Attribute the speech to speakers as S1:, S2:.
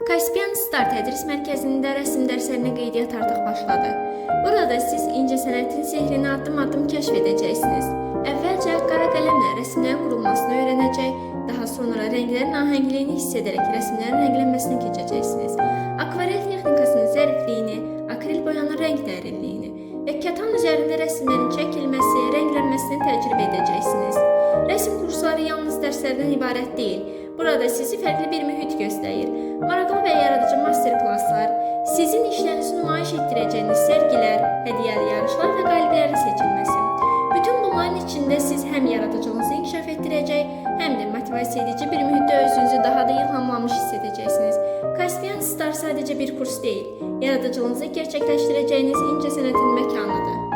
S1: Kaspian Star Tədris Mərkəzində rəsm dərslərinə qeydiyyat artıq başladı. Burada siz incə sənətin sehrini addım-addım kəşf edəcəksiniz. Əvvəlcə qara qələmlə rəsmlərin qurulmasını öyrənəcək, daha sonra rənglərin ahəngliyini hiss edərək rəsmlərin rənglənməsinə keçəcəksiniz. Akvarel texnikasının zərifliyini, akril boyanın rəng dərinliyini və kətan üzərində rəsmlərin çəkilməsi, rənglənməsini təcrübə edəcəksiniz. Rəsm kursları yalnız dərslərdən ibarət deyil. Burada sizi fərqli bir mühit gözləyir. Maraqlı və yaradıcı master-klasslar, sizin işlərinizi nümayiş etdirəcəyiniz sərgilər, hədiyyəli yarışlar və qaliblərin seçilməsi. Bütün bunların içində siz həm yaradıcılığınızı inkişaf etdirəcək, həm də motivasiya edici bir mühitdə özünüzü daha da ilhamlanmış hiss edəcəksiniz. Kaspian Star sadəcə bir kurs deyil, yaradıcılığınızı gerçəkləşdirəcəyiniz incə sənətin məkanıdır.